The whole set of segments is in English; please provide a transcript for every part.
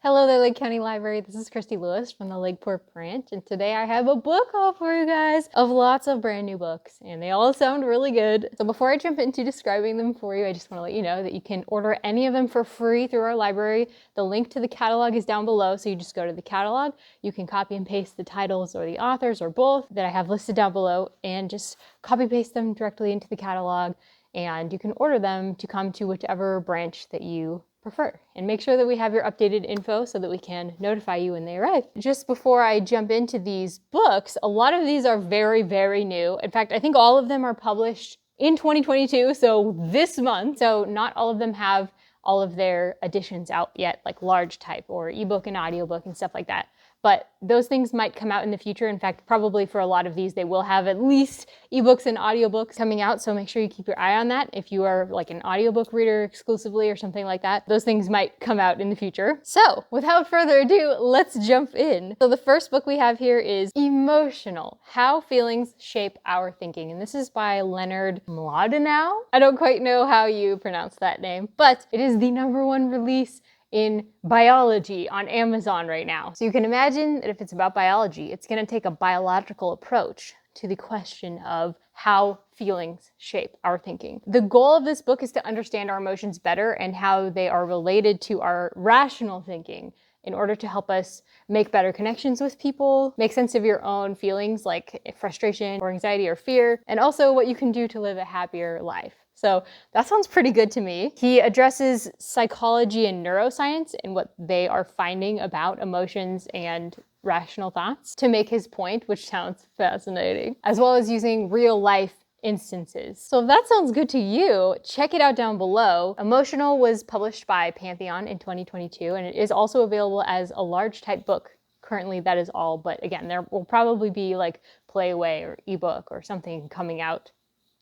Hello there, Lake County Library. This is Christy Lewis from the Lakeport Branch, and today I have a book haul for you guys of lots of brand new books, and they all sound really good. So before I jump into describing them for you, I just want to let you know that you can order any of them for free through our library. The link to the catalog is down below, so you just go to the catalog. You can copy and paste the titles or the authors or both that I have listed down below, and just copy paste them directly into the catalog, and you can order them to come to whichever branch that you prefer. And make sure that we have your updated info so that we can notify you when they arrive. Just before I jump into these books, a lot of these are very, very new. In fact, I think all of them are published in 2022, so this month. So not all of them have all of their editions out yet, like large type or ebook and audiobook and stuff like that. But those things might come out in the future. In fact, probably for a lot of these, they will have at least ebooks and audiobooks coming out. So make sure you keep your eye on that. If you are like an audiobook reader exclusively or something like that, those things might come out in the future. So without further ado, let's jump in. So the first book we have here is Emotional: How Feelings Shape Our Thinking. And this is by Leonard Mlodinow. I don't quite know how you pronounce that name, but it is the #1 release in biology on Amazon right now. So you can imagine that if it's about biology, it's going to take a biological approach to the question of how feelings shape our thinking. The goal of this book is to understand our emotions better and how they are related to our rational thinking in order to help us make better connections with people, make sense of your own feelings like frustration or anxiety or fear, and also what you can do to live a happier life. So that sounds pretty good to me. He addresses psychology and neuroscience and what they are finding about emotions and rational thoughts to make his point, which sounds fascinating, as well as using real life instances. So if that sounds good to you, check it out down below. Emotional was published by Pantheon in 2022, and it is also available as a large type book. Currently, that is all, but again, there will probably be like Playway or ebook or something coming out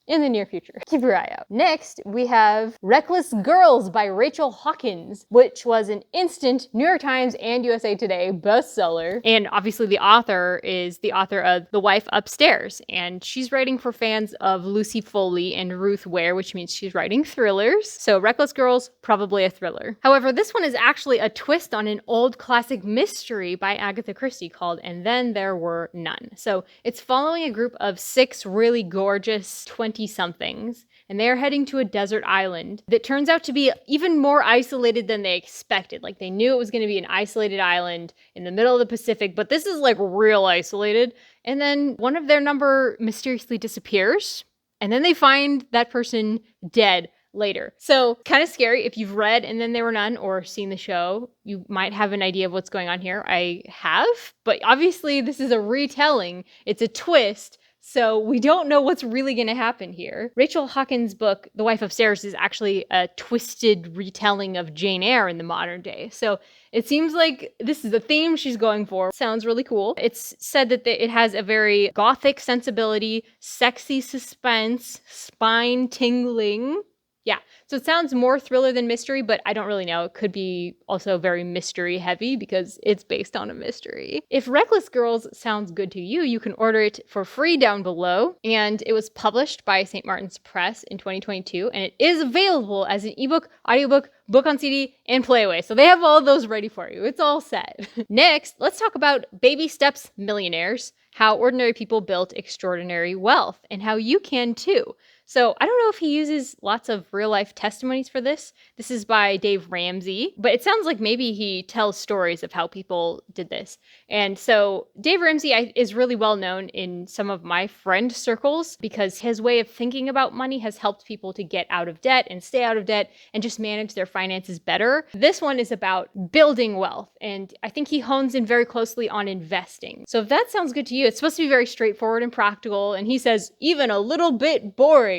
in the near future. Keep your eye out. Next, we have Reckless Girls by Rachel Hawkins, which was an instant New York Times and USA Today bestseller. And obviously the author is the author of The Wife Upstairs, and she's writing for fans of Lucy Foley and Ruth Ware, which means she's writing thrillers. So Reckless Girls, probably a thriller. However, this one is actually a twist on an old classic mystery by Agatha Christie called And Then There Were None. So it's following a group of 6 really gorgeous 20-somethings, and they're heading to a desert island that turns out to be even more isolated than they expected. Like, they knew it was going to be an isolated island in the middle of the Pacific, but this is like real isolated. And then one of their number mysteriously disappears, and then they find that person dead later. So kind of scary. If you've read And Then There Were None or seen the show, you might have an idea of what's going on here. I have, but obviously this is a retelling. It's a twist. So we don't know what's really going to happen here. Rachel Hawkins' book, The Wife Upstairs, is actually a twisted retelling of Jane Eyre in the modern day. So it seems like this is the theme she's going for. Sounds really cool. It's said that it has a very gothic sensibility, sexy suspense, spine tingling. Yeah, so it sounds more thriller than mystery, but I don't really know. It could be also very mystery heavy because it's based on a mystery. If Reckless Girls sounds good to you, you can order it for free down below. And it was published by St. Martin's Press in 2022, and it is available as an ebook, audiobook, book on CD, and Playway. So they have all those ready for you. It's all set. Next, let's talk about Baby Steps: Millionaires: How Ordinary People Built Extraordinary Wealth, and how you can too. So I don't know if he uses lots of real life testimonies for this. This is by Dave Ramsey, but it sounds like maybe he tells stories of how people did this. And so Dave Ramsey is really well known in some of my friend circles because his way of thinking about money has helped people to get out of debt and stay out of debt and just manage their finances better. This one is about building wealth, and I think he hones in very closely on investing. So if that sounds good to you, it's supposed to be very straightforward and practical, and he says even a little bit boring,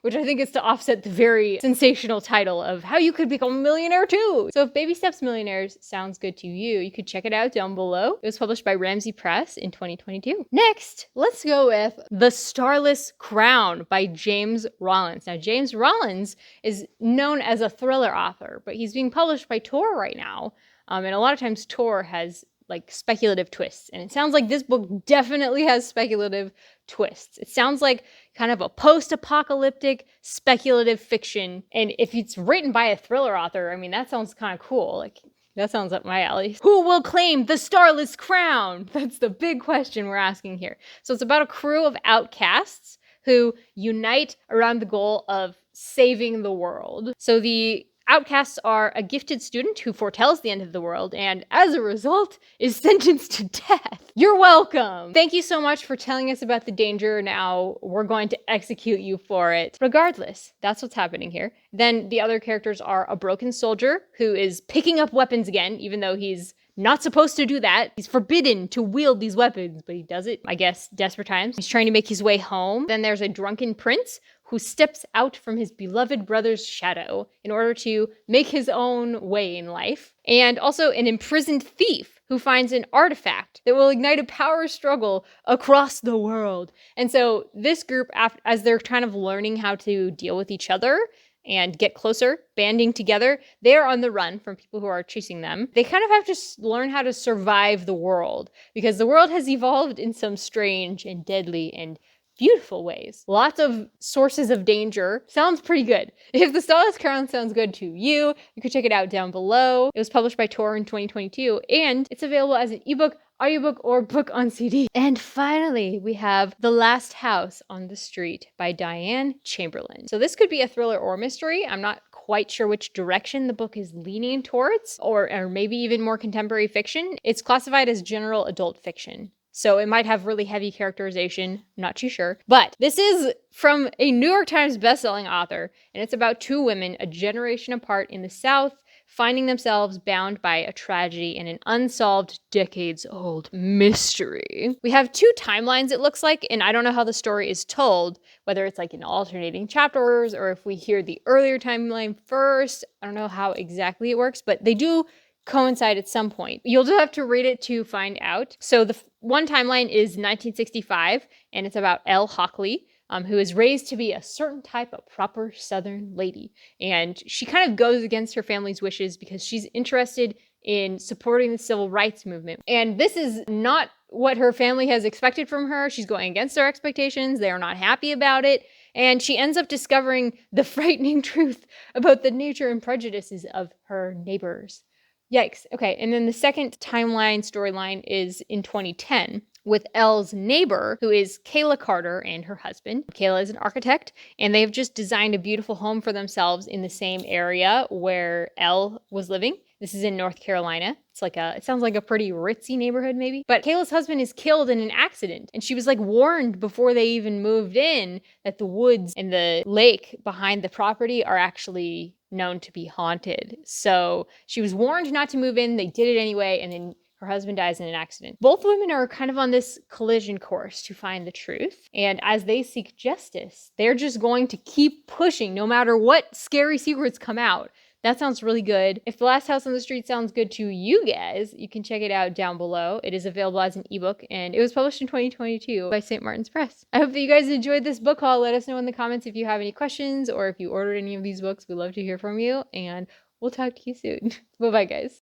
which I think is to offset the very sensational title of How You Could Become a Millionaire Too. So if Baby Steps: Millionaires sounds good to you, you could check it out down below. It was published by Ramsey Press in 2022. Next, let's go with The Starless Crown by James Rollins. Now, James Rollins is known as a thriller author, but he's being published by Tor right now. And a lot of times Tor has like speculative twists. And it sounds like this book definitely has speculative twists. It sounds like kind of a post-apocalyptic speculative fiction. And if it's written by a thriller author, I mean, that sounds kind of cool. Like, That sounds up my alley. Who will claim the Starless crown? That's the big question we're asking here. So it's about a crew of outcasts who unite around the goal of saving the world. So the outcasts are a gifted student who foretells the end of the world and, as a result, is sentenced to death. You're welcome! Thank you so much for telling us about the danger. Now we're going to execute you for it. Regardless, that's what's happening here. Then the other characters are a broken soldier who is picking up weapons again, even though he's not supposed to do that. He's forbidden to wield these weapons, but he does it, I guess, desperate times. He's trying to make his way home. Then there's a drunken prince who steps out from his beloved brother's shadow in order to make his own way in life. And also an imprisoned thief who finds an artifact that will ignite a power struggle across the world. And so this group, as they're kind of learning how to deal with each other and get closer, banding together, they're on the run from people who are chasing them. They kind of have to learn how to survive the world because the world has evolved in some strange and deadly and beautiful ways. Lots of sources of danger. Sounds pretty good. If the Starless Crown sounds good to you, you could check it out down below. It was published by Tor in 2022, and it's available as an ebook, audiobook, or book on CD. And finally, we have The Last House on the Street by Diane Chamberlain. So this could be a thriller or mystery. I'm not quite sure which direction the book is leaning towards, or maybe even more contemporary fiction. It's classified as general adult fiction. So it might have really heavy characterization, I'm not too sure. But this is from a New York Times bestselling author, and it's about two women a generation apart in the South, finding themselves bound by a tragedy and an unsolved, decades-old mystery. We have two timelines, it looks like, and I don't know how the story is told, whether it's like in alternating chapters or if we hear the earlier timeline first. I don't know how exactly it works, but they do coincide at some point. You'll just have to read it to find out. So the one timeline is 1965, and it's about Elle Hockley, who is raised to be a certain type of proper Southern lady. And she kind of goes against her family's wishes because she's interested in supporting the civil rights movement. And this is not what her family has expected from her. She's going against their expectations. They are not happy about it. And she ends up discovering the frightening truth about the nature and prejudices of her neighbors. Yikes. Okay, and then the second storyline is in 2010 with Elle's neighbor, who is Kayla Carter and her husband. Kayla is an architect, and they've just designed a beautiful home for themselves in the same area where Elle was living. This is in North Carolina. It sounds like a pretty ritzy neighborhood maybe. But Kayla's husband is killed in an accident, and she was like warned before they even moved in that the woods and the lake behind the property are actually known to be haunted. So she was warned not to move in. They did it anyway, and then her husband dies in an accident. Both women are kind of on this collision course to find the truth. And as they seek justice, they're just going to keep pushing no matter what scary secrets come out. That sounds really good. If The Last House on the Street sounds good to you guys, you can check it out down below. It is available as an ebook, and it was published in 2022 by St. Martin's Press. I hope that you guys enjoyed this book haul. Let us know in the comments if you have any questions or if you ordered any of these books. We'd love to hear from you, and we'll talk to you soon. Bye-bye, guys.